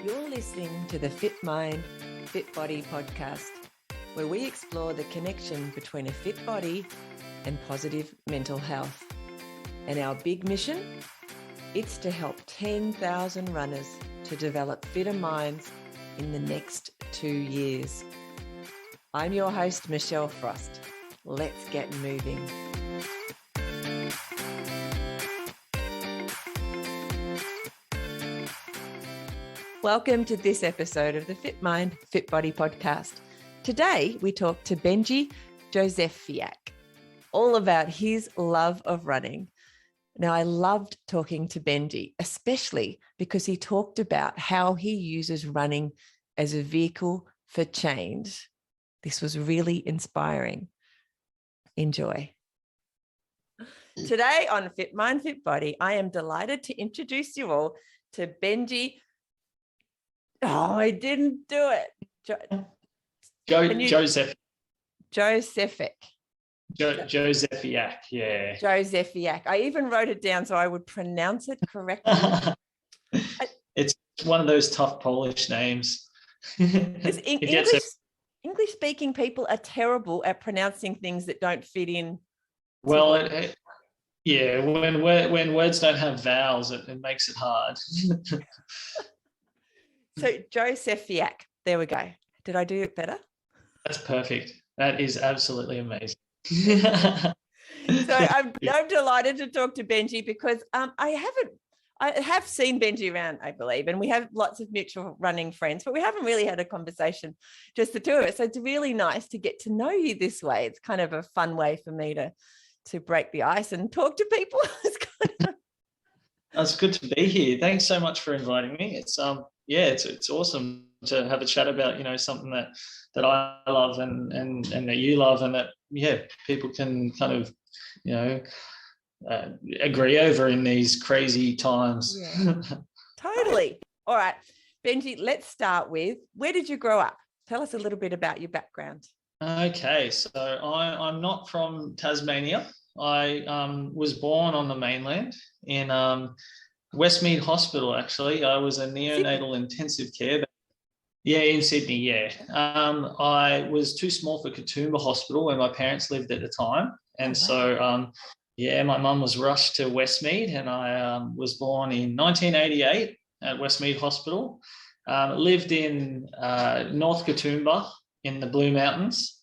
You're listening to the Fit Mind, Fit Body podcast, where we explore the connection between a fit body and positive mental health. And our big mission? It's to help 10,000 runners to develop fitter minds in the next 2 years. I'm your host, Michelle Frost. Let's get moving. Welcome to this episode of the Fit Mind, Fit Body podcast. Today, we talk to Benji Jozefiak, all about his love of running. Now, I loved talking to Benji, especially because he talked about how he uses running as a vehicle for change. This was really inspiring. Enjoy. Today on Fit Mind, Fit Body, I am delighted to introduce you all to Benji. Oh, I didn't do it. Jozefiak. Jozefiak, yeah. Jozefiak. I even wrote it down so I would pronounce it correctly. It's one of those tough Polish names. English-speaking people are terrible at pronouncing things that don't fit in. Well, when words don't have vowels, it makes it hard. So Jozefiak, there we go. Did I do it better? That's perfect. That is absolutely amazing. So I'm delighted to talk to Benji because I have seen Benji around, I believe, and we have lots of mutual running friends, but we haven't really had a conversation, just the two of us. So it's really nice to get to know you this way. It's kind of a fun way for me to break the ice and talk to people. It's good to be here. Thanks so much for inviting me. It's awesome to have a chat about, something that I love and that you love, and that people can kind of agree over in these crazy times. Yeah, totally. All right, Benji, let's start with, where did you grow up? Tell us a little bit about your background. Okay, so I'm not from Tasmania. I was born on the mainland in Westmead Hospital, actually. I was a neonatal intensive care. Yeah, in Sydney, yeah. I was too small for Katoomba Hospital where my parents lived at the time. And my mum was rushed to Westmead, and I was born in 1988 at Westmead Hospital. Lived in North Katoomba in the Blue Mountains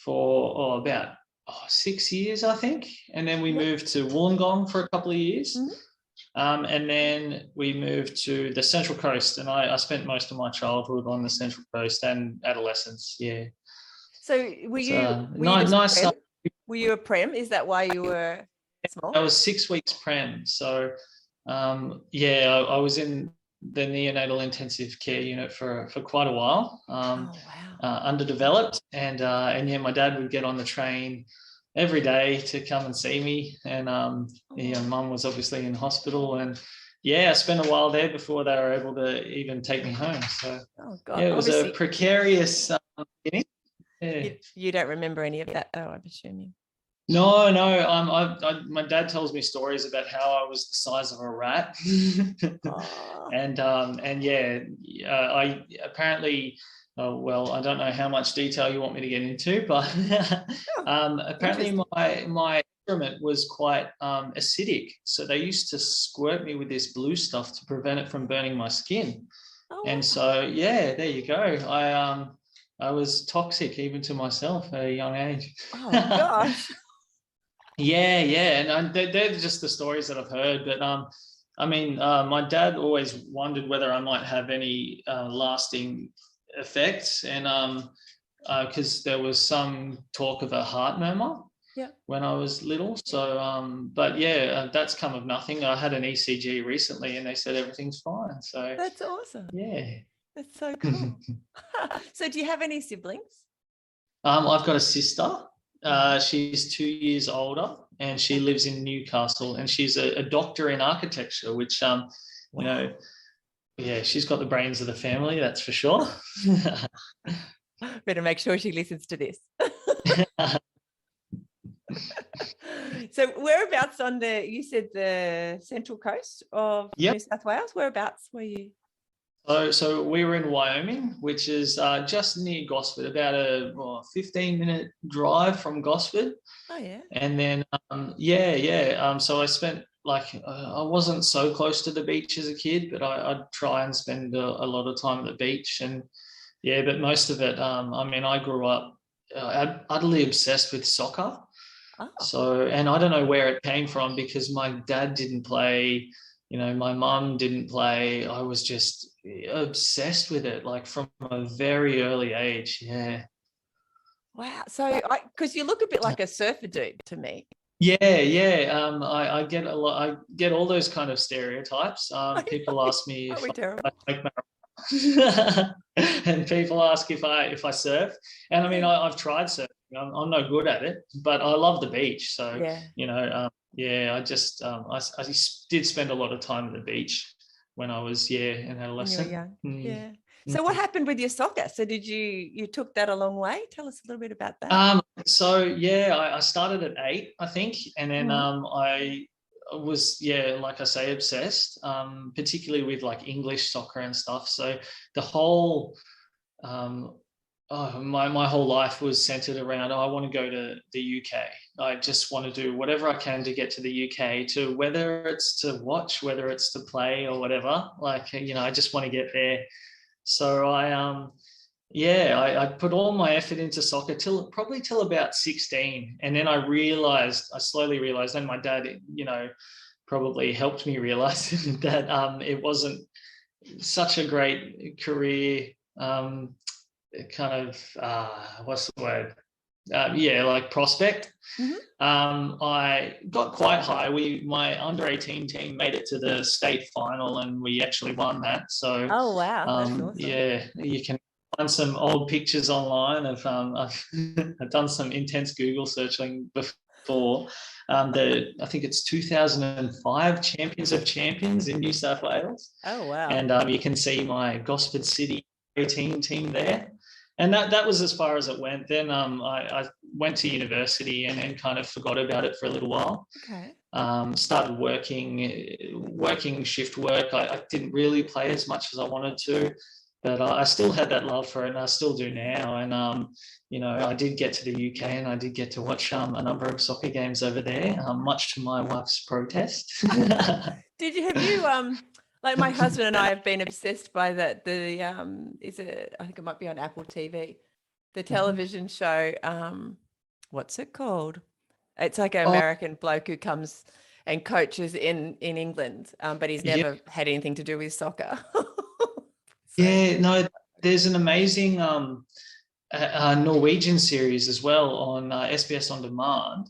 for about 6 years, I think. And then we moved to Wollongong for a couple of years. And then we moved to the Central Coast, and I spent most of my childhood on the Central Coast and adolescence, yeah. So were you a prem? Is that why you were small? I was 6 weeks prem. So, I was in the neonatal intensive care unit for quite a while, underdeveloped. And my dad would get on the train every day to come and see me. And, mum was obviously in hospital. And, I spent a while there before they were able to even take me home. So, it was a precarious beginning. Yeah. You don't remember any of that, though, I'm assuming. No. My dad tells me stories about how I was the size of a rat, I apparently. Oh, well, I don't know how much detail you want me to get into, but apparently my excrement was quite acidic. So they used to squirt me with this blue stuff to prevent it from burning my skin. And so, there you go. I was toxic even to myself at a young age. Oh, gosh. And they're just the stories that I've heard. But my dad always wondered whether I might have any lasting effects, and because there was some talk of a heart murmur when I was little. So, that's come of nothing. I had an ECG recently, and they said everything's fine. So that's awesome. Yeah, that's so cool. So, do you have any siblings? I've got a sister. She's 2 years older, and she lives in Newcastle, and she's a doctor in architecture, which she's got the brains of the family, that's for sure. Better make sure she listens to this. So whereabouts you said the Central Coast of New South Wales, whereabouts were you? So we were in Wyoming, which is just near Gosford, about a 15-minute drive from Gosford. Oh yeah. And then, so I spent I wasn't so close to the beach as a kid, but I'd try and spend a lot of time at the beach. And yeah, but most of it, I grew up utterly obsessed with soccer. Oh. So, and I don't know where it came from because my dad didn't play, my mum didn't play. I was just obsessed with it, like from a very early age. Yeah. Wow. So, because you look a bit like a surfer dude to me. Yeah, yeah. I get a lot. I get all those kind of stereotypes. People ask me Aren't if we I terrible? take marijuana, and people ask if I surf. And I mean, I've tried surfing. I'm no good at it, but I love the beach. So Yeah. yeah, I did spend a lot of time at the beach when I was an When you were adolescent. young. Mm. Yeah. So what happened with your soccer? So did you took that a long way? Tell us a little bit about that. So yeah, I started at 8, I think, and then I was like I say, obsessed, particularly with like English soccer and stuff. So the whole my whole life was centered around, I want to go to the UK. I just want to do whatever I can to get to the UK, to whether it's to watch, whether it's to play or whatever. I just want to get there. So I put all my effort into soccer till about 16. And then I slowly realized, and my dad, probably helped me realize that it wasn't such a great career, kind of, what's the word? Like prospect. Mm-hmm. I got quite high. My under 18 team made it to the state final, and we actually won that. So, Oh wow, that's awesome. yeah, you can find some old pictures online of I've done some intense Google searching before. I think it's 2005 Champions of Champions in New South Wales. Oh wow. And you can see my Gosford City 18 team there. And that was as far as it went. Then I went to university and kind of forgot about it for a little while. Okay. Started working shift work. I didn't really play as much as I wanted to, but I still had that love for it, and I still do now. And I did get to the UK, and I did get to watch a number of soccer games over there, much to my wife's protest. Have you like my husband and I have been obsessed by I think it might be on Apple TV, the television show, what's it called? It's like an American bloke who comes and coaches in England, but he's never had anything to do with soccer. No, there's an amazing Norwegian series as well on SBS On Demand,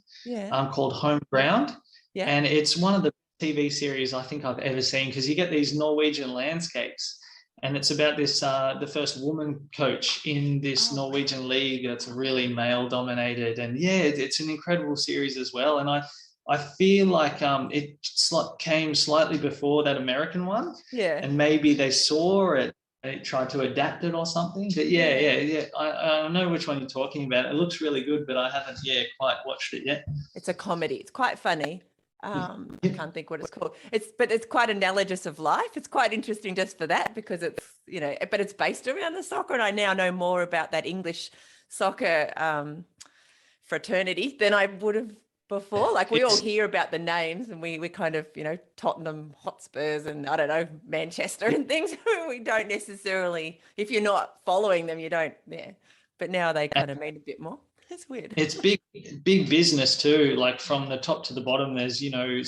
called Home Ground. Yeah. And it's one of the TV series I think I've ever seen, because you get these Norwegian landscapes, and it's about this the first woman coach in this Norwegian league that's really male dominated. And it's an incredible series as well. And I feel like it came slightly before that American one. Yeah. And maybe they saw it, they tried to adapt it or something. But I know which one you're talking about. It looks really good, but I haven't quite watched it yet. It's a comedy. It's quite funny. I can't think what it's called. But it's quite analogous of life. It's quite interesting just for that, because it's, but it's based around the soccer. And I now know more about that English soccer fraternity than I would have before. Like, we all hear about the names, and we kind of, Tottenham Hotspurs and I don't know, Manchester and things. We don't necessarily, if you're not following them, you don't. Yeah. But now they kind of mean a bit more. That's weird. It's big business too. Like, from the top to the bottom, there's,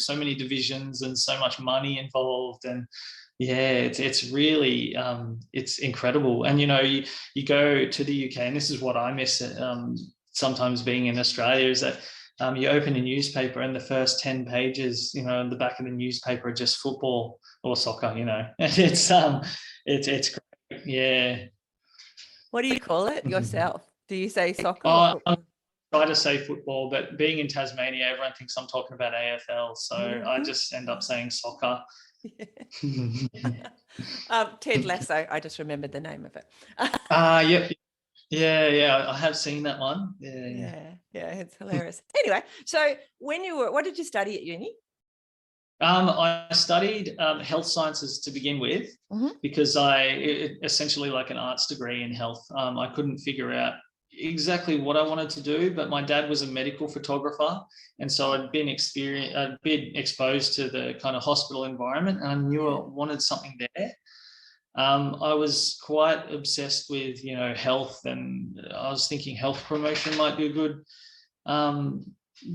so many divisions and so much money involved. And it's really, it's incredible. And, you go to the UK, and this is what I miss sometimes being in Australia, is that you open a newspaper, and the first 10 pages, in the back of the newspaper are just football or soccer, and it's great. Yeah. What do you call it yourself? Do you say soccer? I try to say football, but being in Tasmania, everyone thinks I'm talking about AFL, so I just end up saying soccer. Ted Lasso, I just remembered the name of it. Yep. Yeah, I have seen that one. Yeah, it's hilarious. Anyway, so what did you study at uni? I studied health sciences to begin with, because essentially like an arts degree in health. I couldn't figure out exactly what I wanted to do, but my dad was a medical photographer, and so I'd been exposed to the kind of hospital environment, and I knew I wanted something there. I was quite obsessed with, health, and I was thinking health promotion might be a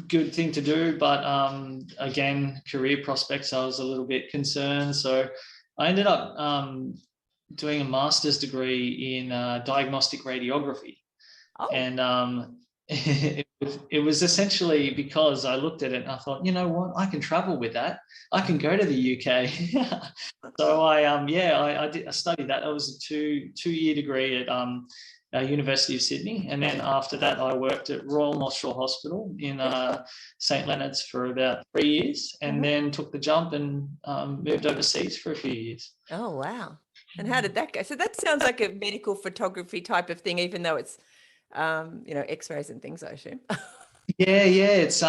good thing to do, but again, career prospects, I was a little bit concerned. So I ended up doing a master's degree in diagnostic radiography. And it was essentially because I looked at it and I thought, you know what, I can travel with that. I can go to the UK. So I studied that. It was a two-year degree at University of Sydney, and then after that I worked at Royal North Shore Hospital in St Leonard's for about 3 years, and then took the jump and moved overseas for a few years. Oh wow. And how did that go? So that sounds like a medical photography type of thing, even though it's x-rays and things, I assume. Yeah, it's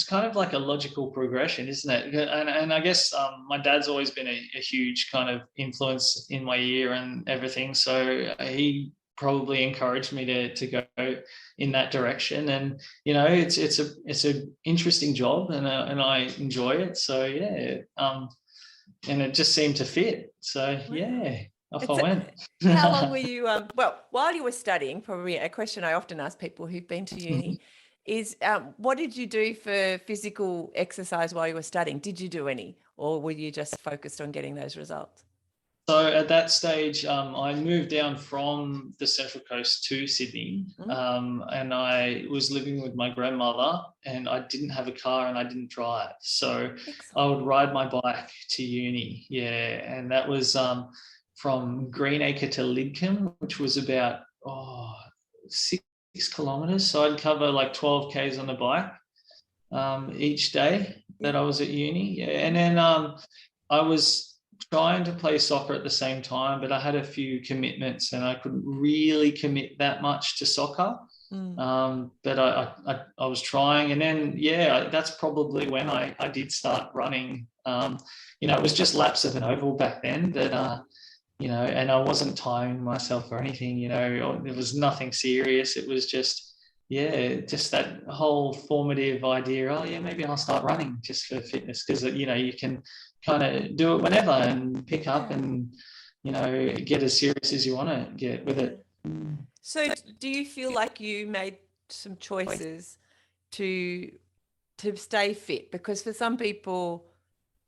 kind of like a logical progression, isn't it? And I guess my dad's always been a huge kind of influence in my year and everything, so he probably encouraged me to go in that direction. And it's a interesting job, and I enjoy it. So and it just seemed to fit. So off I went. How long were you? While you were studying, probably a question I often ask people who've been to uni is, what did you do for physical exercise while you were studying? Did you do any, or were you just focused on getting those results? So at that stage, I moved down from the Central Coast to Sydney, and I was living with my grandmother, and I didn't have a car and I didn't drive. So I would ride my bike to uni. Yeah, and that was from Greenacre to Lidcombe, which was about 6 kilometres. So I'd cover like 12 Ks on the bike each day that I was at uni. Yeah. And then I was trying to play soccer at the same time, but I had a few commitments and I couldn't really commit that much to soccer. But I was trying, and then that's probably when I did start running. It was just laps of an oval back then, that and I wasn't timing myself or anything. It was nothing serious. It was just that whole formative idea. Maybe I'll start running just for fitness, because you can kind of do it whenever and pick up and get as serious as you want to get with it. So do you feel like you made some choices to stay fit? Because for some people,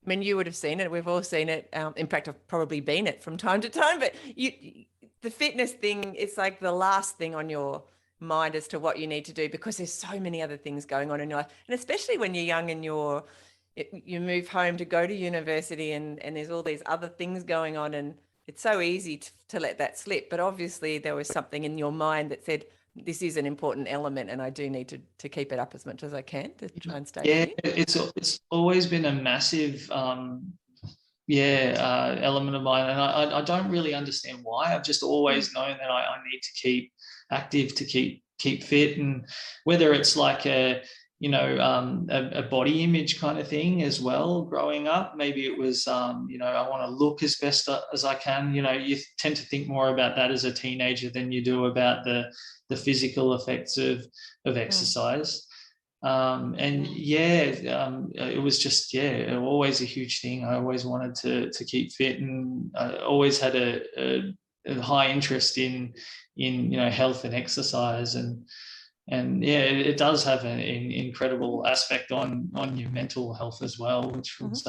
I mean, you would have seen it, we've all seen it, in fact I've probably been it from time to time, but the fitness thing, it's like the last thing on your mind as to what you need to do, because there's so many other things going on in your life. And especially when you're young and you move home to go to university, and there's all these other things going on, and it's so easy to let that slip. But obviously there was something in your mind that said, this is an important element and I do need to keep it up as much as I can to try and stay fit. It's always been a massive element of mine, and I don't really understand why. I've just always known that I need to keep active, to keep fit, and whether it's like a body image kind of thing as well. Growing up, maybe it was I want to look as best as I can. You tend to think more about that as a teenager than you do about the physical effects of exercise. It was just always a huge thing. I always wanted to keep fit, and I always had a high interest in health and exercise, and it does have an incredible aspect on your mental health as well, which was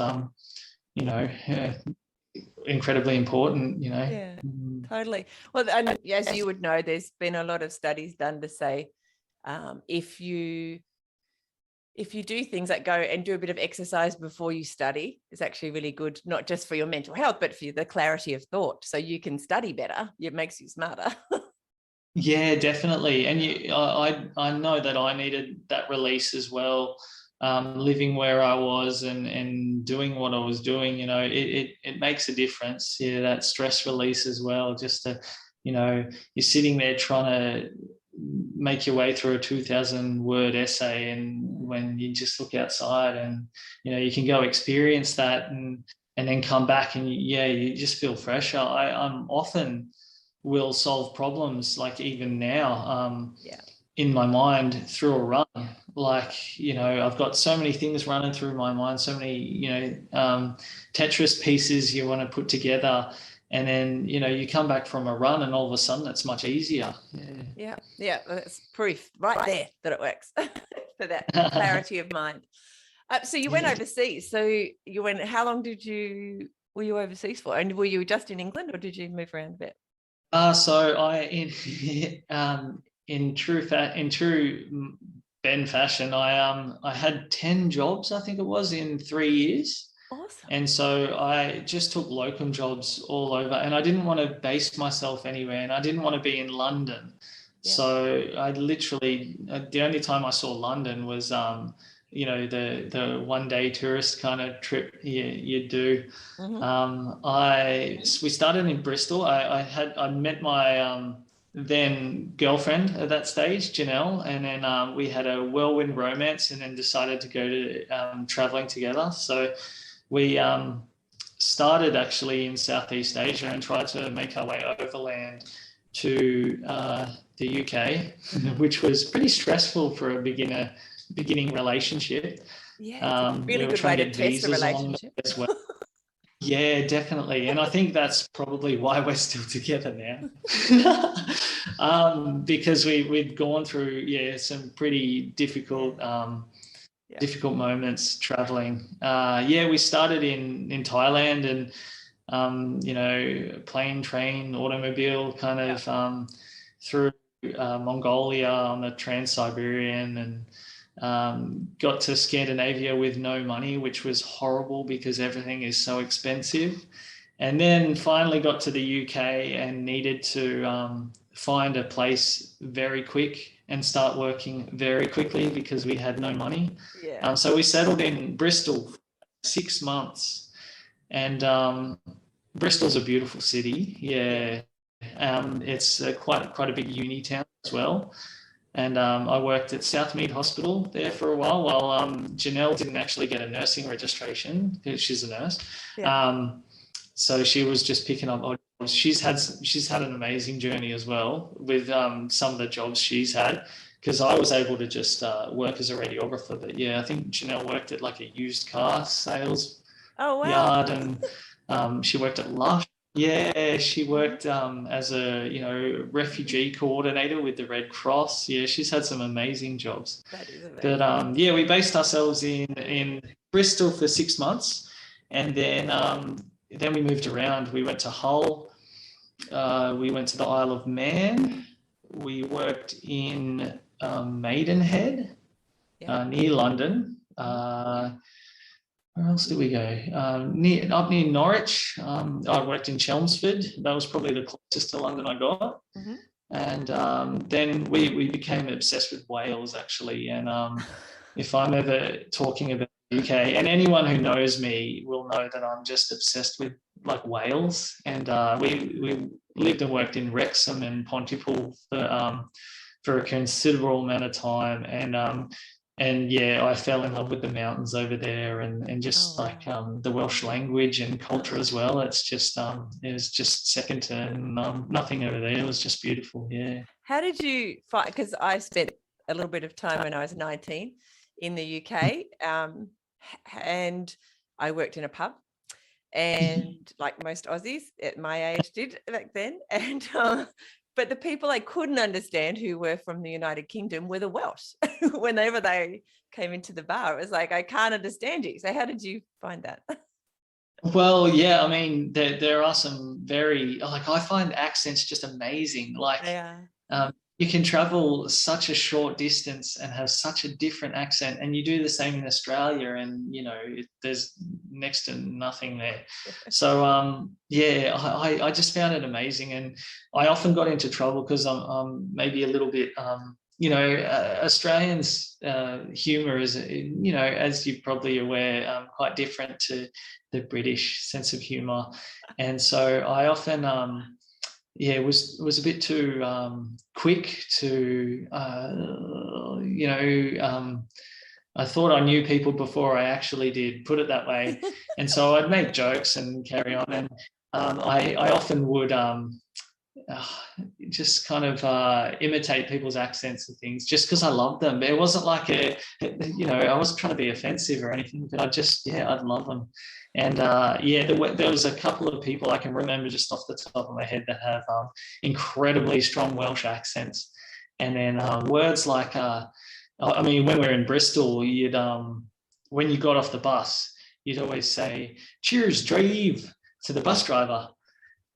incredibly important. Totally. Well, and as you would know, there's been a lot of studies done to say if you do things like go and do a bit of exercise before you study, it's actually really good, not just for your mental health, but for the clarity of thought. So you can study better. It makes you smarter. Yeah, definitely. And I know that I needed that release as well. Living where I was and doing what I was doing, it makes a difference. Yeah, that stress release as well. Just to, you're sitting there trying to make your way through a 2,000 word essay, and when you just look outside and, you know, you can go experience that and then come back and you just feel fresher. I'm often will solve problems, like even now, in my mind through a run. Like, you know, I've got so many things running through my mind, so many, you know, Tetris pieces you want to put together. And then, you know, you come back from a run and all of a sudden it's much easier. Yeah. That's proof right there that it works for that clarity of mind. So you went overseas. So you went, how long were you overseas for? And were you just in England or did you move around a bit? So in true Ben fashion, I had 10 jobs, I think it was, in 3 years. Awesome. And so I just took locum jobs all over, and I didn't want to base myself anywhere, and I didn't want to be in London. Yeah. So I literally, the only time I saw London was, you know, the one-day tourist kind of trip you do. Mm-hmm. We started in Bristol. I met my then girlfriend at that stage, Janelle, and then we had a whirlwind romance, and then decided to go to traveling together. So we started actually in Southeast Asia and tried to make our way overland to the UK, which was pretty stressful for a beginning relationship. Yeah, it's a really good way to test a relationship as well. Yeah, definitely. And I think that's probably why we're still together now. Because we'd gone through, some pretty difficult difficult moments traveling. We started in Thailand, and you know, plane, train, automobile kind of through Mongolia on the Trans-Siberian, and got to Scandinavia with no money, which was horrible because everything is so expensive. And then finally got to the UK and needed to find a place very quick and start working very quickly because we had no money. Yeah. So we settled in Bristol for 6 months, and Bristol's a beautiful city. Yeah. It's quite a big uni town as well. And I worked at Southmead Hospital there for a while Janelle didn't actually get a nursing registration because she's a nurse. Yeah. So she was just picking up odd jobs. She's had an amazing journey as well with some of the jobs she's had, because I was able to just work as a radiographer. But yeah, I think Janelle worked at like a used car sales yard, and she worked at Lush. Yeah, she worked as a refugee coordinator with the Red Cross. Yeah, she's had some amazing jobs. That is amazing. But we based ourselves in Bristol for 6 months, and then we moved around. We went to Hull. We went to the Isle of Man. We worked in Maidenhead, near London. Where else did we go? Up near Norwich. I worked in Chelmsford. That was probably the closest to London I got. Mm-hmm. And then we became obsessed with Wales, actually. And if I'm ever talking about the UK, and anyone who knows me will know that I'm just obsessed with like Wales. And we lived and worked in Wrexham and Pontypool for a considerable amount of time. And yeah, I fell in love with the mountains over there, and just the Welsh language and culture as well. It's just it was just second to nothing over there. It was just beautiful. Yeah. How did you find? Because I spent a little bit of time when I was 19 in the UK, and I worked in a pub, and like most Aussies at my age did back then, and but the people I couldn't understand who were from the United Kingdom were the Welsh. Whenever they came into the bar, it was like, I can't understand you. So how did you find that? Well, yeah, I mean, there are some very, like, I find accents just amazing. Like, you can travel such a short distance and have such a different accent, and you do the same in Australia, and there's next to nothing there. So I just found it amazing, and I often got into trouble because I'm maybe a little bit Australians' humour is, as you're probably aware, quite different to the British sense of humour, and so I often it was a bit too quick to, I thought I knew people before I actually did, put it that way. And so I'd make jokes and carry on. And I often would just kind of imitate people's accents and things just because I loved them. It wasn't like I wasn't trying to be offensive or anything, but I'd love them. And there was a couple of people I can remember just off the top of my head that have incredibly strong Welsh accents. And then words like, when we were in Bristol, when you got off the bus, you'd always say, "Cheers, drive," to the bus driver.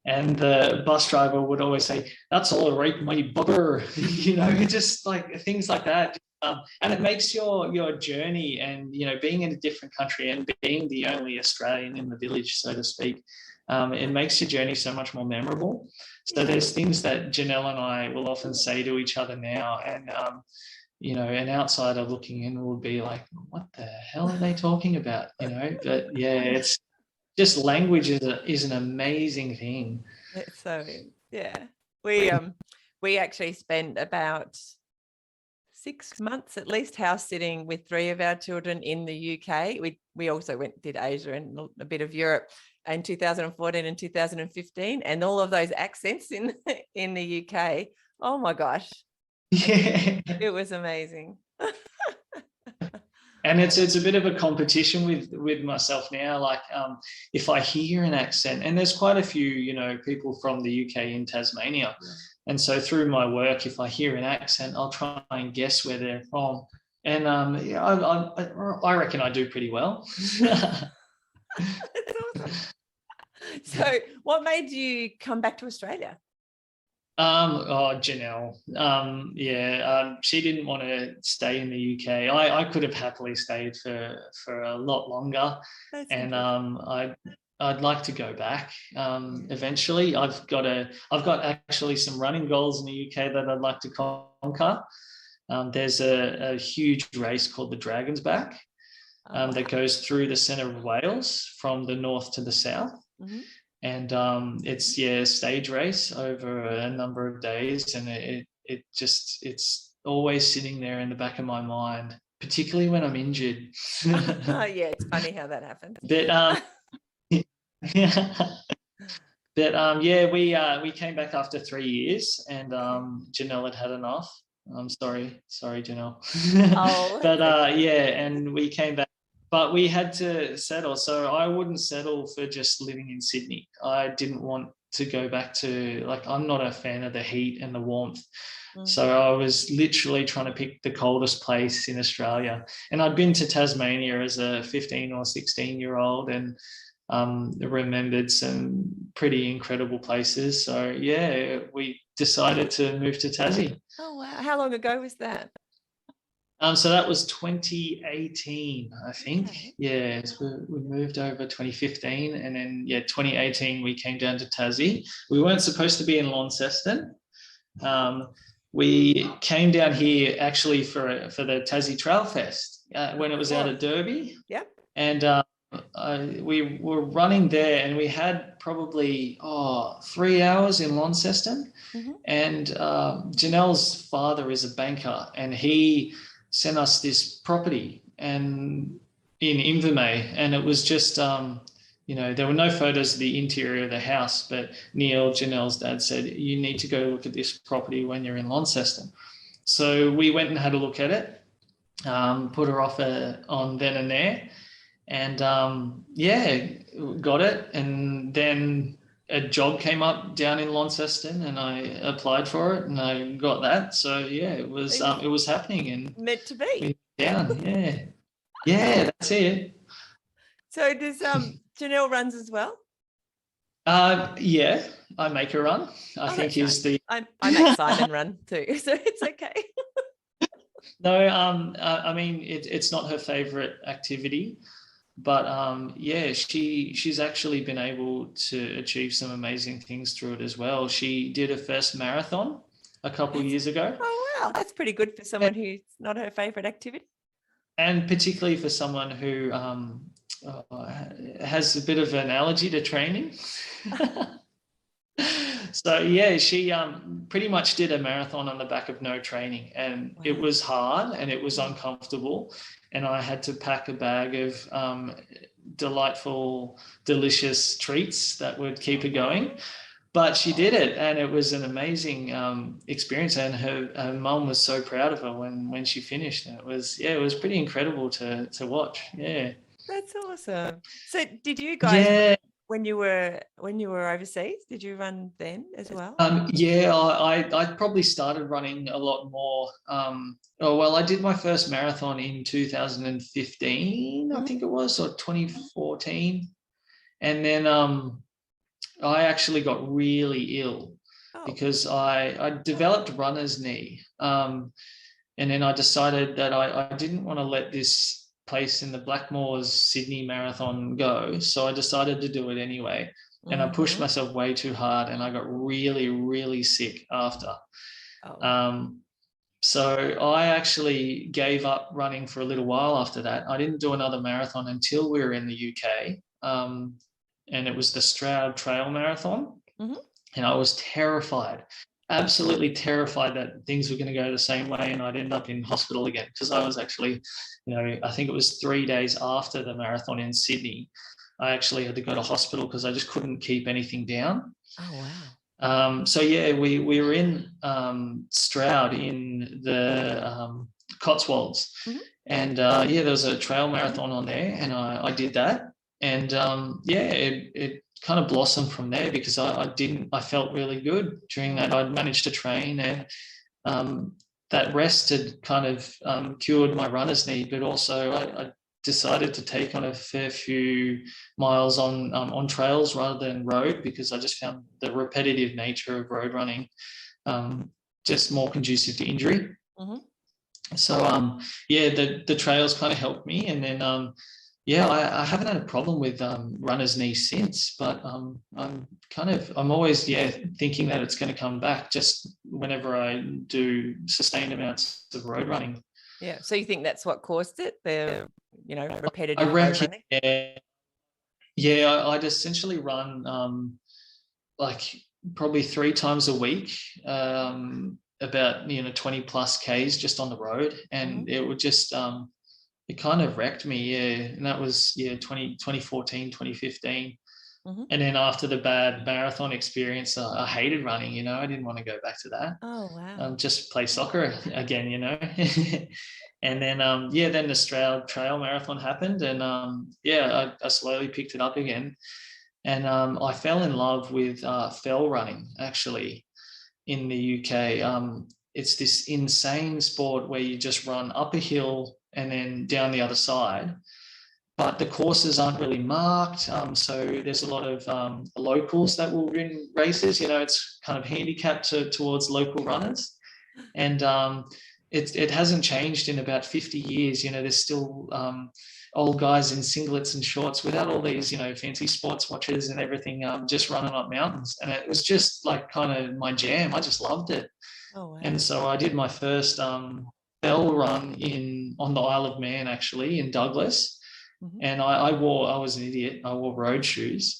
And the bus driver would always say, "That's all right, my bugger," just like things like that. And it makes your journey and, being in a different country and being the only Australian in the village, so to speak, it makes your journey so much more memorable. So there's things that Janelle and I will often say to each other now, and an outsider looking in would be like, "What the hell are they talking about?" But yeah, it's just language is an amazing thing. So yeah, we actually spent about 6 months at least house sitting with 3 of our children in the UK. We also did Asia and a bit of Europe in 2014 and 2015, and all of those accents in the UK. Oh my gosh. Yeah. It was amazing. And it's a bit of a competition with myself now. Like if I hear an accent, and there's quite a few, people from the UK in Tasmania. Yeah. And so through my work, if I hear an accent, I'll try and guess where they're from. And I reckon I do pretty well. That's awesome. So what made you come back to Australia? Janelle. She didn't want to stay in the UK. I could have happily stayed for a lot longer. That's and I'd like to go back eventually. I've got actually some running goals in the UK that I'd like to conquer. There's a huge race called the Dragon's Back that goes through the centre of Wales from the north to the south. Mm-hmm. And it's a stage race over a number of days, and it's always sitting there in the back of my mind, particularly when I'm injured. It's funny how that happened. We came back after 3 years, and Janelle had enough. I'm sorry, Janelle. Oh, but and we came back. But we had to settle. So I wouldn't settle for just living in Sydney. I didn't want to go back to, I'm not a fan of the heat and the warmth. Mm. So I was literally trying to pick the coldest place in Australia. And I'd been to Tasmania as a 15 or 16-year-old and remembered some pretty incredible places. So, we decided to move to Tassie. Oh, wow. How long ago was that? So that was 2018, I think. Okay. Yeah, so we moved over 2015, and then 2018 we came down to Tassie. We weren't supposed to be in Launceston. We came down here actually for the Tassie Trail Fest when it was out at Derby. Yep. And we were running there, and we had probably 3 hours in Launceston. Mm-hmm. And Janelle's father is a banker, and he sent us this property and in Invermay, and it was just there were no photos of the interior of the house, but Neil, Janelle's dad, said you need to go look at this property when you're in Launceston. So we went and had a look at it, put her offer on then and there, and got it. And then a job came up down in Launceston, and I applied for it, and I got that. So it was happening, and meant to be down. That's it. So does Janelle runs as well? I make her run. I think is nice. I make Simon run too, so it's okay. No, it's not her favorite activity. But she's actually been able to achieve some amazing things through it as well. She did her first marathon a couple of years ago. Oh, wow. That's pretty good for someone who's not her favorite activity. And particularly for someone who has a bit of an allergy to training. So yeah, she pretty much did a marathon on the back of no training, and it was hard and it was uncomfortable, and I had to pack a bag of delightful, delicious treats that would keep her going. But she did it, and it was an amazing experience. And her mum was so proud of her when she finished. And it was pretty incredible to watch. Yeah, that's awesome. So, did you guys? Yeah. When you were overseas, did you run then as well? Yeah, I probably started running a lot more. I did my first marathon in 2015, I think it was, or 2014, and then I actually got really ill because I developed runner's knee, and then I decided that I didn't want to let this place in the Blackmores Sydney Marathon go, so I decided to do it anyway. And I pushed myself way too hard, and I got really, really sick after. So I actually gave up running for a little while after that. I didn't do another marathon until we were in the UK, and it was the Stroud Trail Marathon. And I was terrified, absolutely terrified that things were going to go the same way and I'd end up in hospital again, because I was actually, I think it was 3 days after the marathon in Sydney, I actually had to go to hospital because I just couldn't keep anything down. Oh, wow. So yeah, we were in Stroud in the Cotswolds, and there was a trail marathon on there, and I did that, and it kind of blossomed from there because I felt really good during that. I'd managed to train, and that rest had kind of cured my runner's knee, but also I decided to take on a fair few miles on trails rather than road, because I just found the repetitive nature of road running just more conducive to injury. So the trails kind of helped me, and then I haven't had a problem with runner's knee since, but I'm always thinking that it's going to come back just whenever I do sustained amounts of road running. Yeah. So you think that's what caused it? The repetitive I reckon, running? I'd essentially run like probably 3 times a week, about 20 plus Ks just on the road, and it would just it kind of wrecked me, and that was 2014, 2015. And then after the bad marathon experience, I hated running. I didn't want to go back to that. Oh, wow. Just play soccer again. And then then the Stroud Trail Marathon happened, and I slowly picked it up again, and I fell in love with fell running actually in the UK. It's this insane sport where you just run up a hill and then down the other side, but the courses aren't really marked, so there's a lot of locals that will win races. It's kind of handicapped towards local runners, and it hasn't changed in about 50 years. There's still old guys in singlets and shorts without all these fancy sports watches and everything, just running up mountains, and it was just like kind of my jam. I just loved it. Oh, wow. And so I did my first fell run on the Isle of Man, actually, in Douglas. And I was an idiot. I wore road shoes.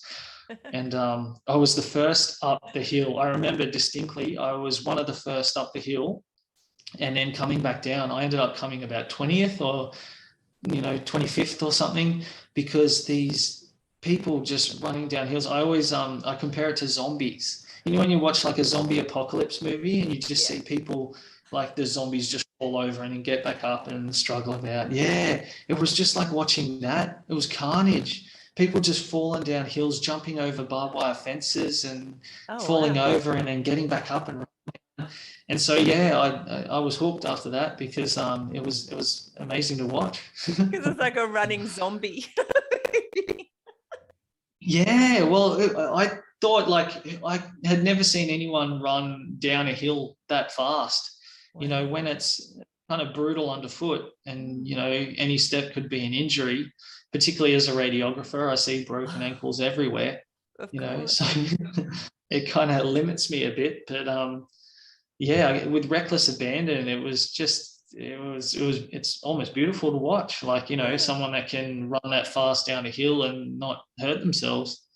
And I was the first up the hill. I remember distinctly, I was one of the first up the hill. And then coming back down, I ended up coming about 20th or 25th or something, because these people just running down hills, I always I compare it to zombies. When you watch like a zombie apocalypse movie and you just see people like the zombies just fall over and then get back up and struggle about. Yeah, it was just like watching that. It was carnage. People just falling down hills, jumping over barbed wire fences and falling over and then getting back up and running. And so I was hooked after that, because it was amazing to watch. Because it's like a running zombie. Yeah, well, I thought, like, I had never seen anyone run down a hill that fast. Wow. When it's kind of brutal underfoot, and any step could be an injury. Particularly as a radiographer, I see broken ankles everywhere. So it kind of limits me a bit. But with reckless abandon, it's almost beautiful to watch. Like, someone that can run that fast down a hill and not hurt themselves.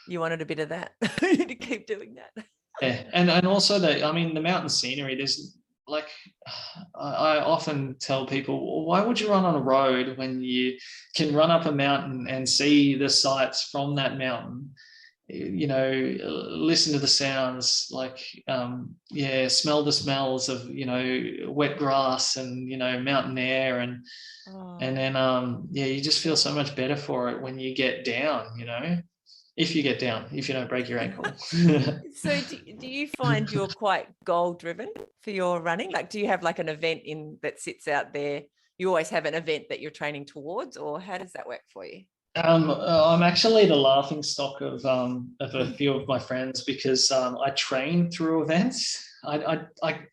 You wanted a bit of that to keep doing that. Yeah, and also the mountain scenery. There's like, I often tell people, well, why would you run on a road when you can run up a mountain and see the sights from that mountain? Listen to the sounds, like, smell the smells of, wet grass and, mountain air, and then you just feel so much better for it when you get down, if you get down, if you don't break your ankle. So do you find you're quite goal driven for your running? Like, do you have like an event that sits out there? You always have an event that you're training towards, or how does that work for you? I'm actually the laughing stock of a few of my friends, because I train through events. I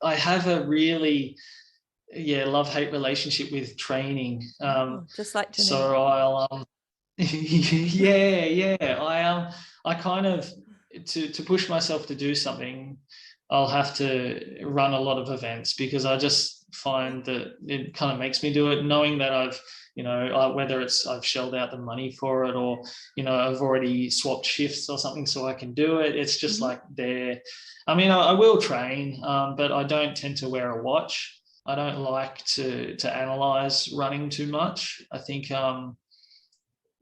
have a really love-hate relationship with training. Just like Janine. So I'll I kind of, to push myself to do something, I'll have to run a lot of events, because I just find that it kind of makes me do it, knowing that I've, whether it's I've shelled out the money for it, or, I've already swapped shifts or something so I can do it. It's just like there. I mean, I will train, but I don't tend to wear a watch. I don't like to analyze running too much. I think,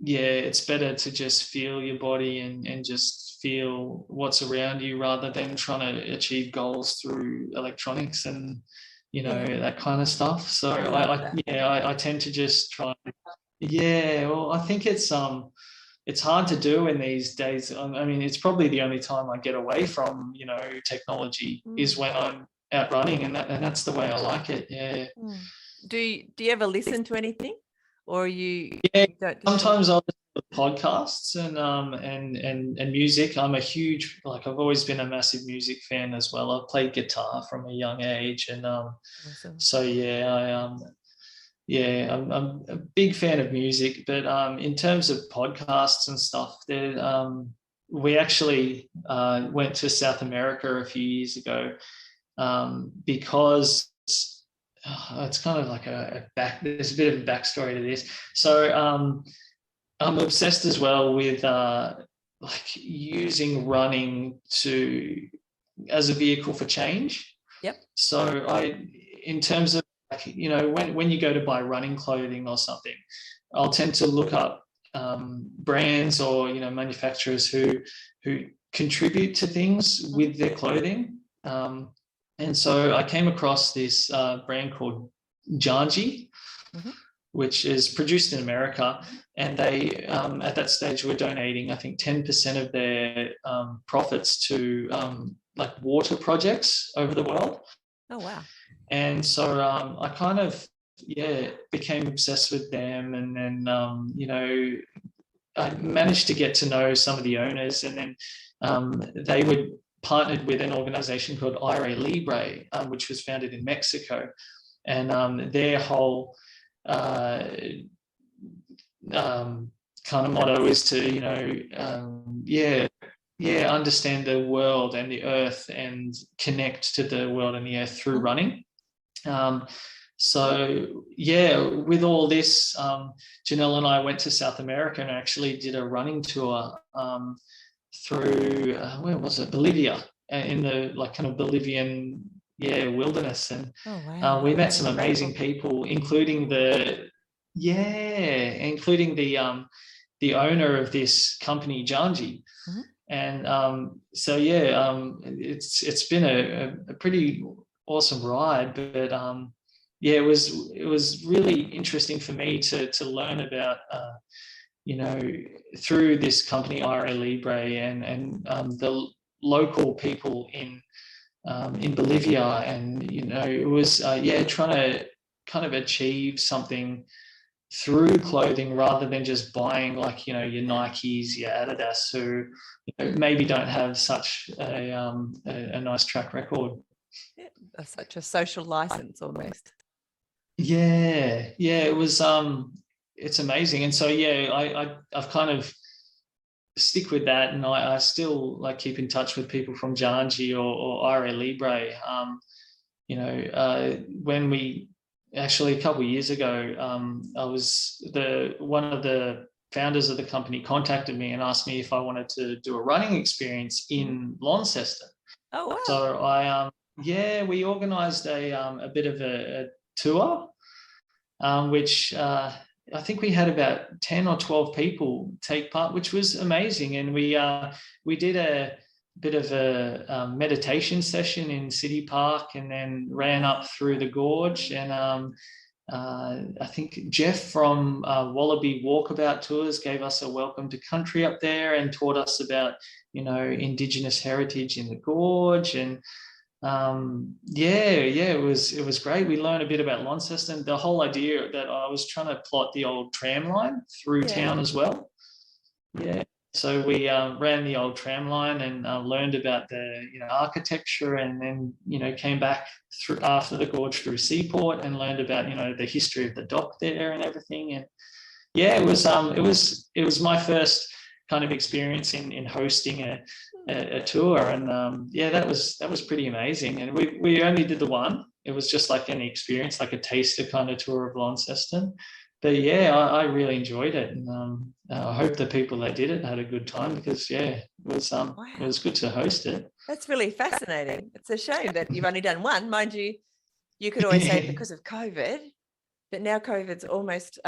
it's better to just feel your body and just feel what's around you, rather than trying to achieve goals through electronics and, that kind of stuff. So I tend to just try. Well, I think it's hard to do in these days. I mean, it's probably the only time I get away from, technology is when I'm out running, and that's the way I like it. Yeah. Do you ever listen to anything, or you? Yeah, you don't sometimes I'll listen to podcasts and music. I'm a huge, I've always been a massive music fan as well. I've played guitar from a young age, and Awesome. so I'm a big fan of music. But in terms of podcasts and stuff, we actually went to South America a few years ago, because it's kind of like there's a bit of a backstory to this. So I'm obsessed as well with using running as a vehicle for change. Yep. So in terms of, when you go to buy running clothing or something, I'll tend to look up brands or, manufacturers who contribute to things with their clothing. And so I came across this brand called Janji, which is produced in America, and they at that stage were donating, I think, 10% of their profits to water projects over the world. Oh wow! And so I kind of became obsessed with them, and then I managed to get to know some of the owners, and then they would partnered with an organization called Aire Libre, which was founded in Mexico, and their whole kind of motto is to understand the world and the earth and connect to the world and the earth through running. With all this, Janelle and I went to South America and actually did a running tour through where was it? Bolivia, in the kind of Bolivian wilderness, and we met some amazing people, including the owner of this company, Janji. And it's been a pretty awesome ride, but it was really interesting for me to learn about through this company Aire Libre and the local people in Bolivia, and it was trying to kind of achieve something through clothing rather than just buying your Nikes, your Adidas, who maybe don't have such a nice track record. Such a social license almost. It was it's amazing. And so I've kind of stick with that, and I still keep in touch with people from Janji or Aire Libre. When we actually, a couple of years ago, I was one of the founders of the company contacted me and asked me if I wanted to do a running experience in Launceston. Oh, wow. So we organised a bit of a tour, which I think we had about 10 or 12 people take part, which was amazing. And we did a bit of a meditation session in City Park, and then ran up through the gorge. And I think Jeff from Wallaby Walkabout Tours gave us a welcome to country up there and taught us about, Indigenous heritage in the gorge. And it was great. We learned a bit about Launceston. The whole idea that I was trying to plot the old tram line through town as well. Yeah. So we ran the old tram line and learned about the architecture, and then came back through after the gorge through Seaport and learned about the history of the dock there and everything. And it was my first kind of experience in hosting a tour, and that was pretty amazing. And we only did the one. It was just like an experience, like a taster kind of tour of Launceston. But I really enjoyed it, and I hope the people that did it had a good time, because it was good to host it. That's really fascinating. It's a shame that you've only done one, mind you. You could always say because of COVID, but now COVID's almost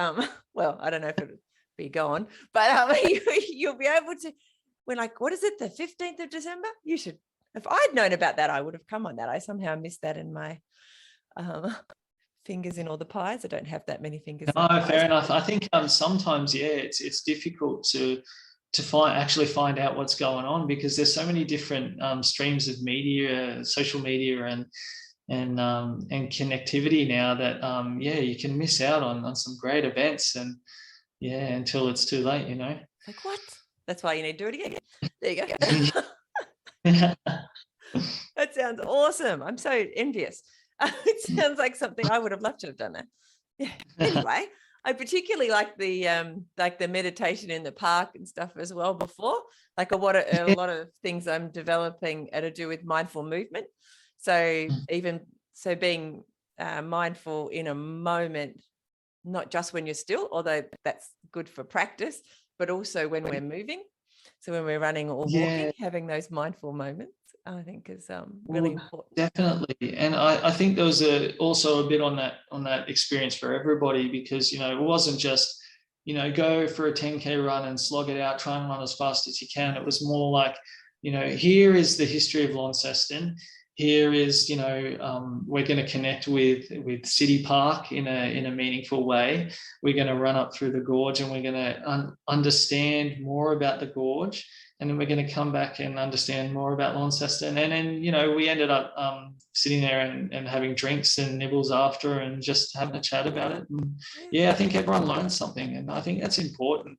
well, I don't know if it'll be gone, but you'll be able to. We're like, what is it? The 15th of December? You should. If I'd known about that, I would have come on that. I somehow missed that in my fingers in all the pies. I don't have that many fingers. No, fair enough. I think sometimes it's difficult to find out what's going on, because there's so many different streams of media, social media, and connectivity now that you can miss out on some great events, and until it's too late, Like, what? That's why you need to do it again. There you go. That sounds awesome. I'm so envious. It sounds like something I would have loved to have done that. Yeah. Anyway, I particularly like the meditation in the park and stuff as well before. Like a lot of things I'm developing are to do with mindful movement. So being mindful in a moment, not just when you're still, although that's good for practice, but also when we're moving. So when we're running or walking, having those mindful moments, I think is really important. Definitely. And I think there was also a bit on that experience for everybody, because, it wasn't just, go for a 10K run and slog it out, try and run as fast as you can. It was more like, here is the history of Launceston. Here is, we're going to connect with City Park in a meaningful way. We're going to run up through the gorge, and we're going to understand more about the gorge. And then we're going to come back and understand more about Launceston. And then, we ended up sitting there and having drinks and nibbles after, and just having a chat about it. And I think everyone learned something, and I think that's important.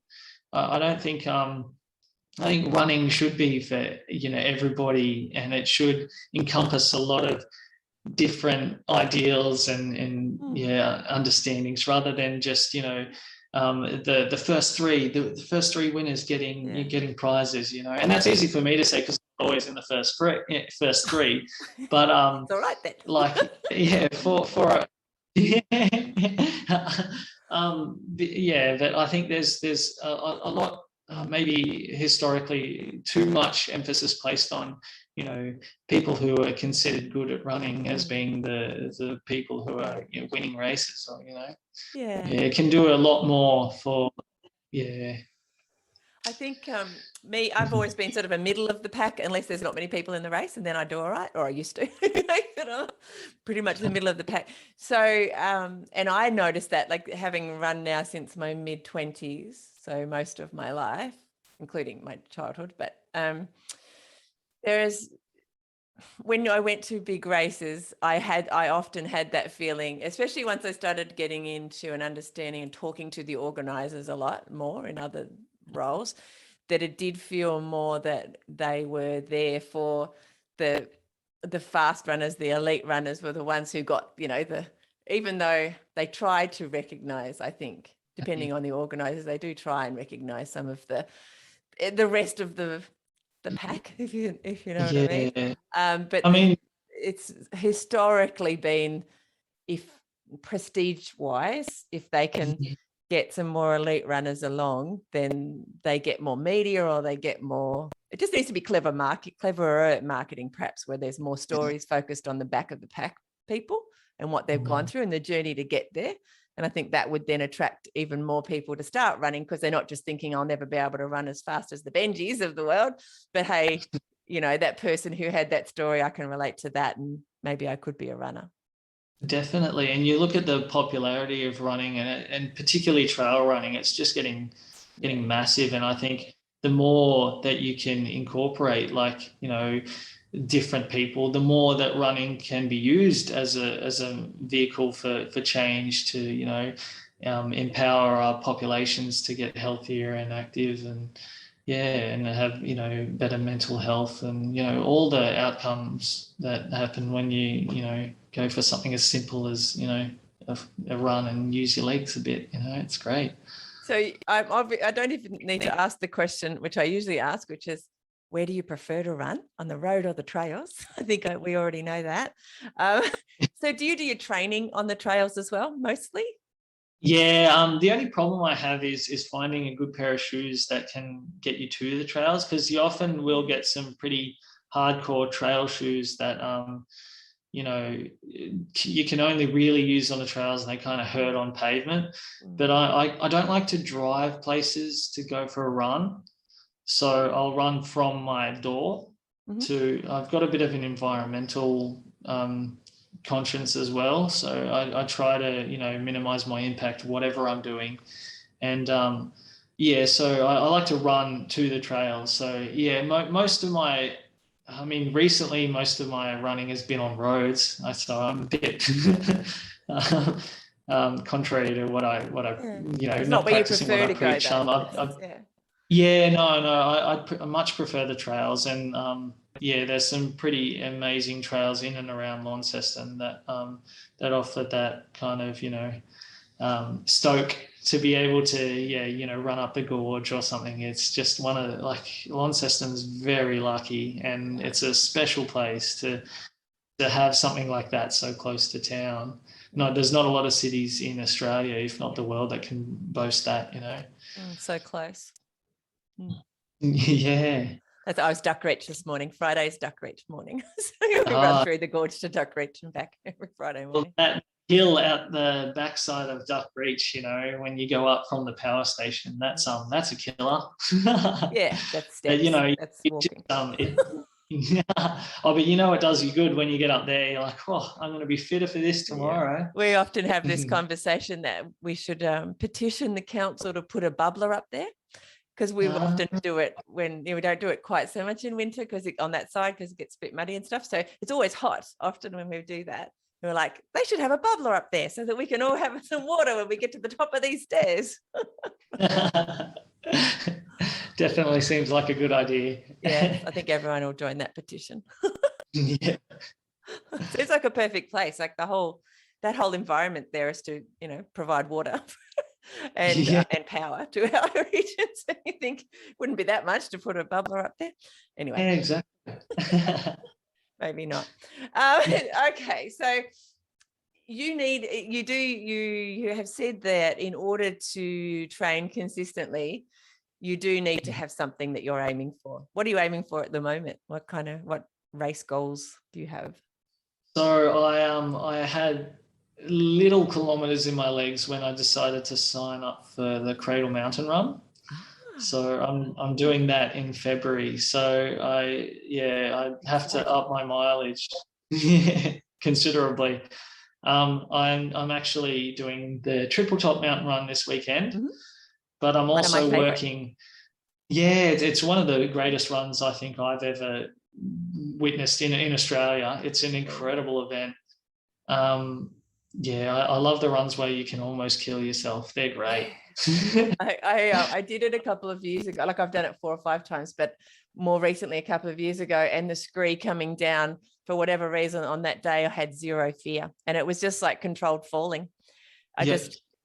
I think running should be for, everybody, and it should encompass a lot of different ideals and understandings, rather than just, the first three winners getting prizes, and that's easy for me to say because I'm always in the first three. But it's all right then. But I think there's a lot. Maybe historically too much emphasis placed on, people who are considered good at running as being the people who are winning races, or it can do a lot more for. I think I've always been sort of a middle of the pack, unless there's not many people in the race, and then I do all right, or I used to. Pretty much the middle of the pack. So and I noticed that, like, having run now since my mid-20s, so most of my life, including my childhood, but when I went to big races, I often had that feeling, especially once I started getting into and understanding and talking to the organizers a lot more in other roles, that it did feel more that they were there for the fast runners. The elite runners were the ones who got, even though they tried to recognize, I think, depending on the organizers, they do try and recognize some of the rest of the pack, if you know what I mean. But it's historically been, if prestige wise, if they can get some more elite runners along, then they get more media, or they get more. It just needs to be cleverer at marketing, perhaps, where there's more stories focused on the back of the pack people and what they've gone through and the journey to get there. And I think that would then attract even more people to start running, because they're not just thinking, I'll never be able to run as fast as the Benjis of the world, but hey, that person who had that story, I can relate to that, and maybe I could be a runner. Definitely. And you look at the popularity of running, and particularly trail running, it's just getting massive. And I think the more that you can incorporate, like, different people, the more that running can be used as a vehicle for change, to empower our populations to get healthier and active, and have better mental health, and all the outcomes that happen when you go for something as simple as a run and use your legs a bit. It's great. So I don't even need to ask the question which I usually ask, which is, where do you prefer to run, on the road or the trails? I think we already know that. So do you do your training on the trails as well, mostly? Yeah, the only problem I have is finding a good pair of shoes that can get you to the trails, because you often will get some pretty hardcore trail shoes that you can only really use on the trails, and they kind of hurt on pavement. But I don't like to drive places to go for a run. So I'll run from my door to, I've got a bit of an environmental conscience as well. So I try to, minimize my impact, whatever I'm doing. And so I like to run to the trails. So recently most of my running has been on roads. So I'm a bit contrary to what I it's not where you practicing prefer what I to preach. I much prefer the trails, and there's some pretty amazing trails in and around Launceston that offer that kind of stoke to be able to run up the gorge or something. It's just Launceston's very lucky, and it's a special place to have something like that so close to town. No, there's not a lot of cities in Australia, if not the world, that can boast that. So close. Yeah. I was Duck Reach this morning. Friday's Duck Reach morning. So we run through the gorge to Duck Reach and back every Friday morning. Well, that hill out the backside of Duck Reach, when you go up from the power station, that's a killer. Yeah, that's steps. That's walking. But it does you good when you get up there. You're like, I'm going to be fitter for this tomorrow. Yeah. We often have this conversation that we should petition the council to put a bubbler up there, because we often do it when we don't do it quite so much in winter, because on that side, because it gets a bit muddy and stuff. So it's always hot often when we do that. We're like, they should have a bubbler up there so that we can all have some water when we get to the top of these stairs. Definitely seems like a good idea. Yeah, I think everyone will join that petition. Yeah. It's like a perfect place. Like that whole environment there is to, provide water and power to our region. So you think it wouldn't be that much to put a bubbler up there. Anyway. Yeah, exactly. Maybe not. Okay, so you have said that in order to train consistently, you do need to have something that you're aiming for. What are you aiming for at the moment? What race goals do you have? So I had little kilometers in my legs when I decided to sign up for the Cradle Mountain Run. So I'm doing that in February. So I have to up my mileage considerably. I'm actually doing the Triple Top Mountain Run this weekend, but I'm also working. Yeah, it's one of the greatest runs I think I've ever witnessed in Australia. It's an incredible event. I love the runs where you can almost kill yourself. They're great. I did it a couple of years ago. Like I've done it 4 or 5 times, but more recently a couple of years ago, and the scree coming down, for whatever reason on that day, I had zero fear, and it was just like controlled falling.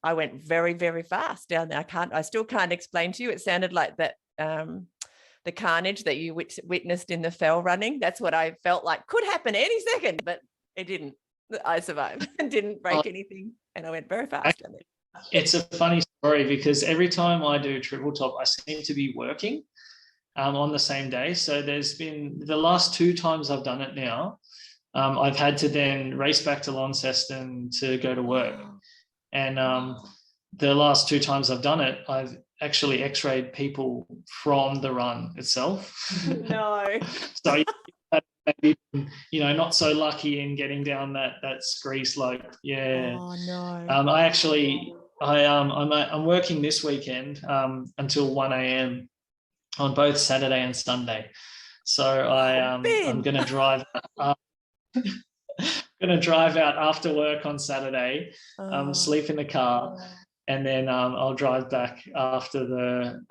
I went very, very fast down there. I still can't explain to you. It sounded like that the carnage that you witnessed in the fell running. That's what I felt like could happen any second, but it didn't. I survived and didn't break anything, and I went very fast down there. it's a funny story because every time I do triple top, I seem to be working on the same day. So there's been the last 2 times I've done it now, I've had to then race back to Launceston to go to work. And the last 2 times I've done it, I've actually x-rayed people from the run itself. No. So maybe, not so lucky in getting down that scree slope. Yeah. Oh no. I'm working this weekend until 1 a.m. on both Saturday and Sunday. So I'm going to drive. Going to drive out after work on Saturday, sleep in the car, and then I'll drive back after the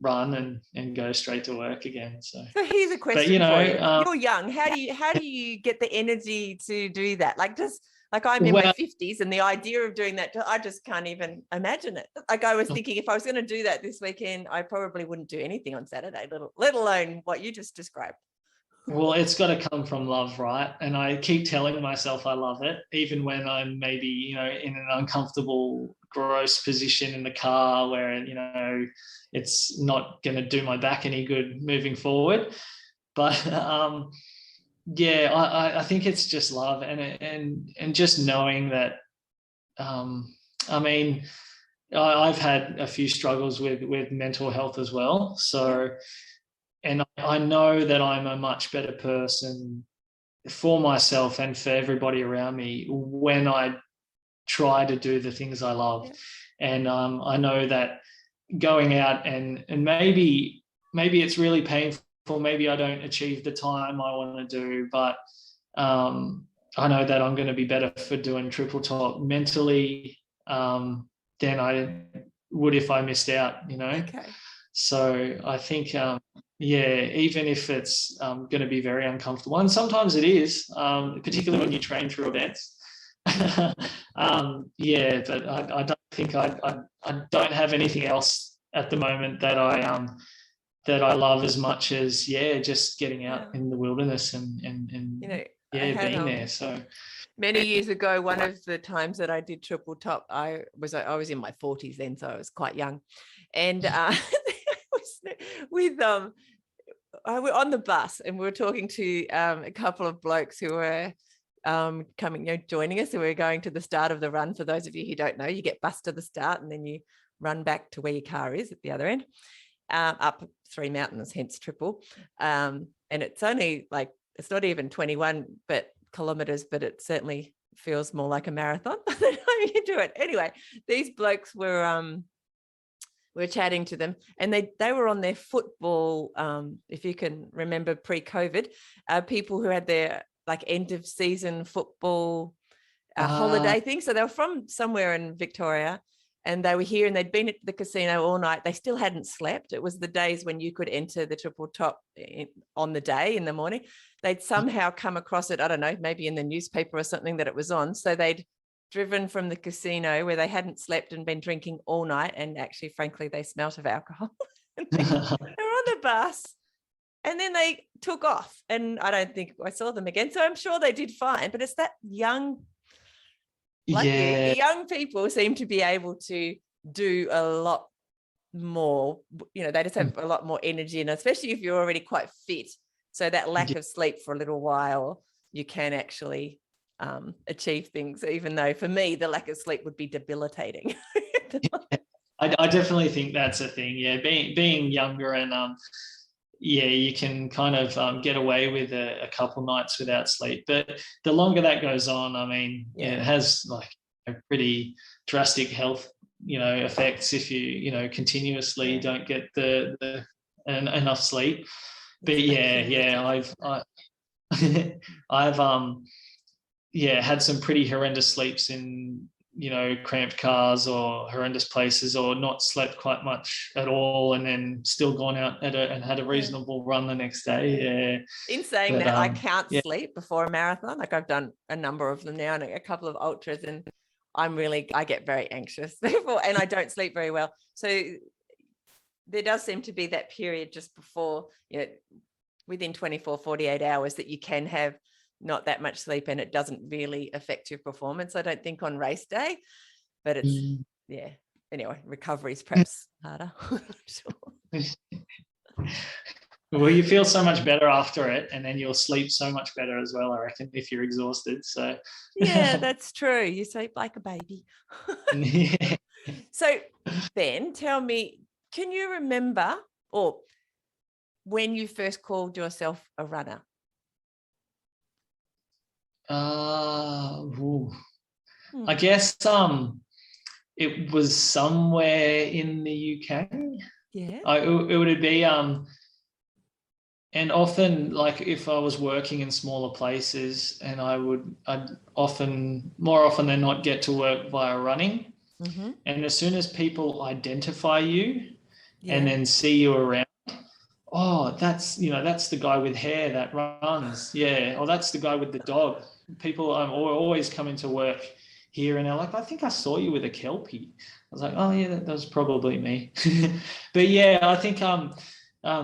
run and go straight to work again. So here's a question for you. You're young. How do you get the energy to do that? Like I'm in my 50s, and the idea of doing that, I just can't even imagine it. Like I was thinking, if I was going to do that this weekend, I probably wouldn't do anything on Saturday, let alone what you just described. Well, it's got to come from love, right? And I keep telling myself I love it, even when I'm maybe, in an uncomfortable, gross position in the car where, it's not going to do my back any good moving forward. But I think it's just love and just knowing that. I've had a few struggles with mental health as well, so. And I know that I'm a much better person for myself and for everybody around me when I try to do the things I love. Yeah. And I know that going out and maybe it's really painful. Maybe I don't achieve the time I want to do, but I know that I'm going to be better for doing triple top mentally than I would if I missed out, Okay. So I think, even if it's going to be very uncomfortable, and sometimes it is, particularly when you train through events. But I don't think I don't have anything else at the moment that I love as much as just getting out in the wilderness and being there. So many years ago, one of the times that I did triple top, I was in my 40s then, so I was quite young, and we're on the bus and we were talking to a couple of blokes who were coming, joining us. So we were going to the start of the run. For those of you who don't know, you get bus to the start and then you run back to where your car is at the other end, up 3 mountains, hence triple. And it's only it's not even 21 kilometers, but it certainly feels more like a marathon than you do it. Anyway, these blokes were chatting to them, and they were on their football, if you can remember pre-COVID, people who had their end of season football holiday thing. So they were from somewhere in Victoria, and they were here, and they'd been at the casino all night. They still hadn't slept. It was the days when you could enter the triple top on the day in the morning. They'd somehow come across it, I don't know, maybe in the newspaper or something that it was on. So they'd driven from the casino where they hadn't slept and been drinking all night, and actually, frankly, they smelt of alcohol. They were on the bus, and then they took off, and I don't think I saw them again. So I'm sure they did fine, but it's that young people seem to be able to do a lot more. They just have a lot more energy, and especially if you're already quite fit. So that lack of sleep for a little while, you can actually achieve things, even though for me the lack of sleep would be debilitating. I definitely think that's a thing. Being younger and you can kind of get away with a couple nights without sleep, but the longer that goes on, it has a pretty drastic health effects if you continuously don't get the enough sleep. But I've had some pretty horrendous sleeps in, cramped cars or horrendous places, or not slept quite much at all, and then still gone out and had a reasonable run the next day. In saying that, I can't sleep before a marathon. I've done a number of them now and a couple of ultras, and I get very anxious before, and I don't sleep very well. So there does seem to be that period just before, within 24, 48 hours that you can have not that much sleep, and it doesn't really affect your performance, I don't think, on race day. But it's yeah. Anyway, recovery is perhaps harder. Sure. Well, you feel so much better after it, and then you'll sleep so much better as well, I reckon, if you're exhausted. So Yeah, that's true. You sleep like a baby. yeah. So, Ben, tell me, can you remember or when you first called yourself a runner? I guess it was somewhere in the UK. Yeah. It would be and often, like, if I was working in smaller places, and I'd more often than not get to work via running. Mm-hmm. And as soon as people identify you Yeah. and then see you around, oh, that's the guy with hair that runs. Yeah. Or that's the guy with the dog. People always coming to work here, and they're like, I think I saw you with a Kelpie. I was like, oh yeah, that was probably me. But yeah, I think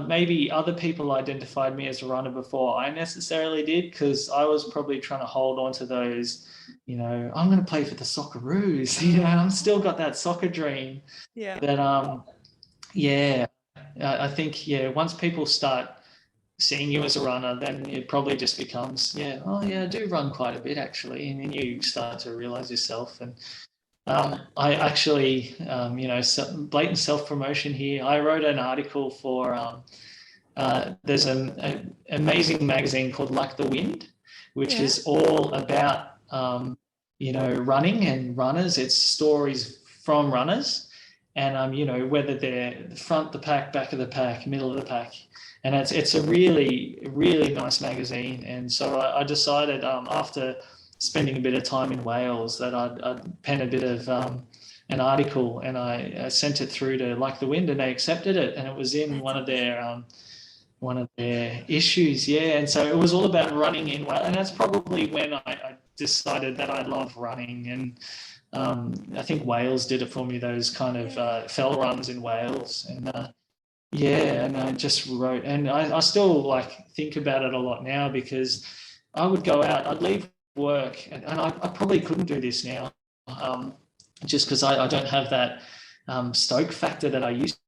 maybe other people identified me as a runner before I necessarily did, because I was probably trying to hold on to those, I'm going to play for the Socceroos. I'm still got that soccer dream. Yeah. That yeah, I think, yeah, once people start seeing you as a runner, then it probably just becomes, yeah, oh yeah, I do run quite a bit actually, and then you start to realize yourself. And I actually, blatant self-promotion here. I wrote an article for, there's an amazing magazine called Like the Wind, which is all about, running and runners. It's stories from runners, and, whether they're the front, the pack, back of the pack, middle of the pack. And it's a really, really nice magazine. And so I decided, after spending a bit of time in Wales, that I'd pen a bit of an article, and I sent it through to Like the Wind, and they accepted it, and it was in one of their issues. Yeah. And so it was all about running in Wales, and that's probably when I decided that I love running. And I think Wales did it for me, those kind of fell runs in Wales. And yeah, and I just wrote, and I still think about it a lot now, because I would go out, I'd leave work, and I probably couldn't do this now, just because I don't have that stoke factor that I used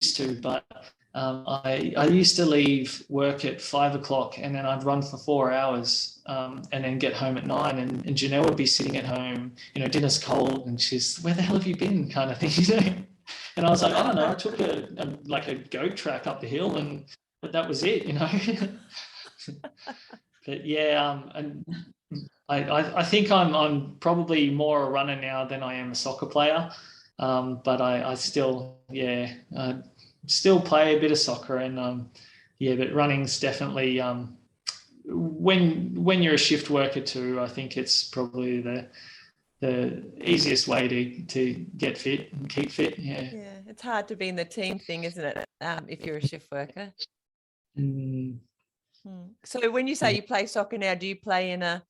to. But I used to leave work at 5 o'clock, and then I'd run for 4 hours, and then get home at 9, and Janelle would be sitting at home, dinner's cold, and she's, where the hell have you been, kind of thing. And I was like, I don't know, I took a goat track up the hill, but that was it. But yeah, and I think I'm probably more a runner now than I am a soccer player. But I still, still play a bit of soccer, and but running's definitely, when you're a shift worker too, I think it's probably the easiest way to get fit and keep fit. Yeah, it's hard to be in the team thing, isn't it, if you're a shift worker? So when you say you play soccer now, do you play in a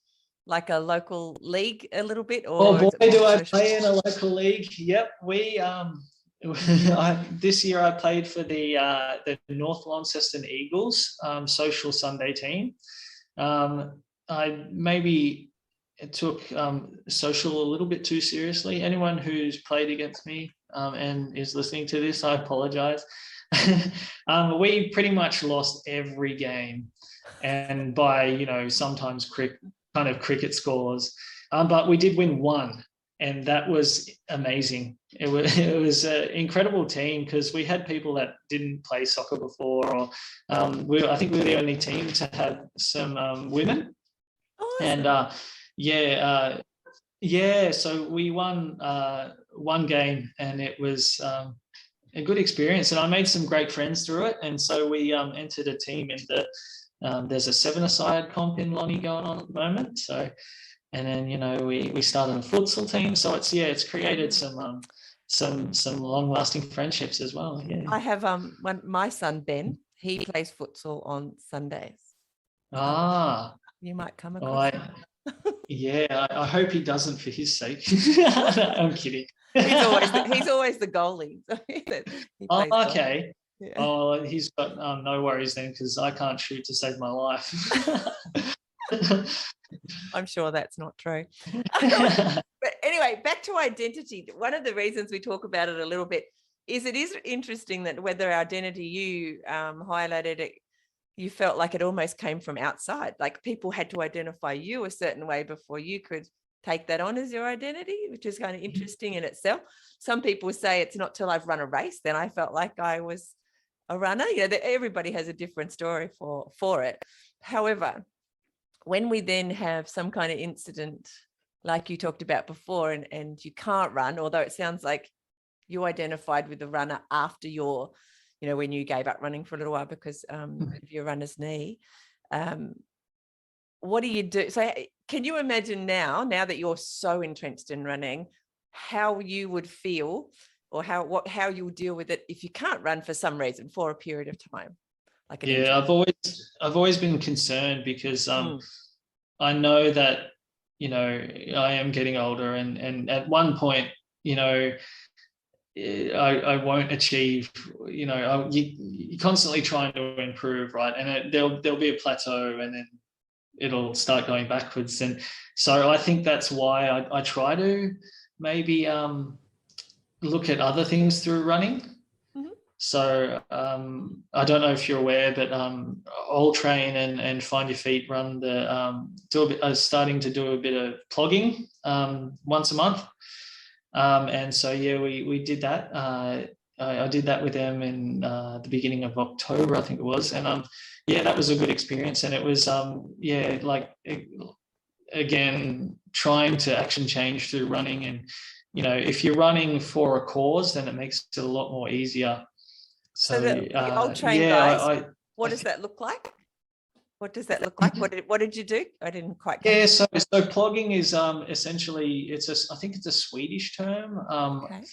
local league a little bit, or boy, do I play in a local league. Yep. We this year I played for the North Launceston Eagles social Sunday team. I maybe took social a little bit too seriously. Anyone who's played against me and is listening to this, I apologize. We pretty much lost every game, and by sometimes cricket scores, but we did win one, and that was amazing. It was an incredible team, because we had people that didn't play soccer before, or I think we were the only team to have some women. And so we won one game, and it was a good experience, and I made some great friends through it. And so we entered a team in there's a 7-a-side comp in Lonnie going on at the moment. So, and then we started a futsal team. So it's created some long-lasting friendships as well. Yeah, I have my son Ben. He plays futsal on Sundays. You might come across him. Yeah, I hope he doesn't, for his sake. I'm kidding. He's always the goalie. Okay. Yeah. Oh, he's got no worries then, because I can't shoot to save my life. I'm sure that's not true. But anyway, anyway, back to identity. One of the reasons we talk about it a little bit is it is interesting that whether identity, you highlighted it, you felt like it almost came from outside. Like people had to identify you a certain way before you could take that on as your identity, which is kind of interesting in itself. Some people say it's not till I've run a race, then I felt like I was a runner. Everybody has a different story for it. However, when we then have some kind of incident, like you talked about before, and you can't run, although it sounds like you identified with the runner after your, when you gave up running for a little while because of your runner's knee. What do you do? So can you imagine now that you're so entrenched in running, how you would feel or how you would deal with it if you can't run for some reason for a period of time? Like an injury? I've always been concerned because I know that, I am getting older and at one point, I won't achieve, you're constantly trying to improve, right? And there'll be a plateau and then it'll start going backwards. And so I think that's why I try to maybe look at other things through running. Mm-hmm. So I don't know if you're aware, but All Train and Find Your Feet run starting to do a bit of plogging once a month. And so, we did that. I did that with them in the beginning of October, I think it was. And that was a good experience. And it was, again, trying to action change through running. And, if you're running for a cause, then it makes it a lot more easier. So the Old Train guys, what does that look like? What does that look like? What did you do? I didn't quite get it. So plogging is essentially I think it's a Swedish term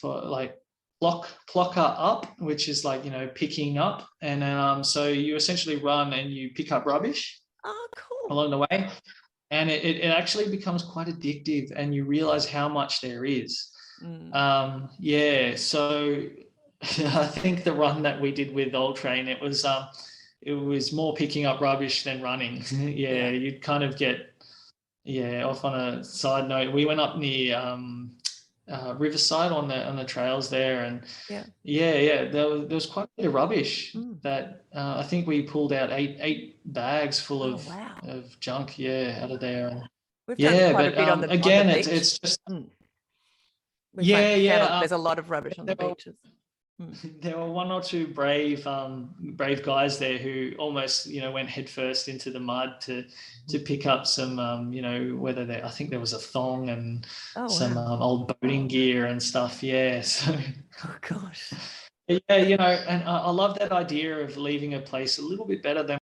for like plocker up, which is like, picking up. And so you essentially run and you pick up rubbish along the way. And it actually becomes quite addictive and you realize how much there is. So I think the run that we did with Old Train, it was more picking up rubbish than running. You'd kind of get off. On a side note, we went up near Riverside on the trails there, and there was quite a bit of rubbish that I think we pulled out eight bags full of junk out of there. And we've done quite a bit on the again, on the beach. it's just there's a lot of rubbish on the beaches. There were one or two brave guys there who almost, went headfirst into the mud to pick up some, I think there was a thong and some old boating gear and stuff. Yeah. So. Oh gosh. Yeah, and I love that idea of leaving a place a little bit better than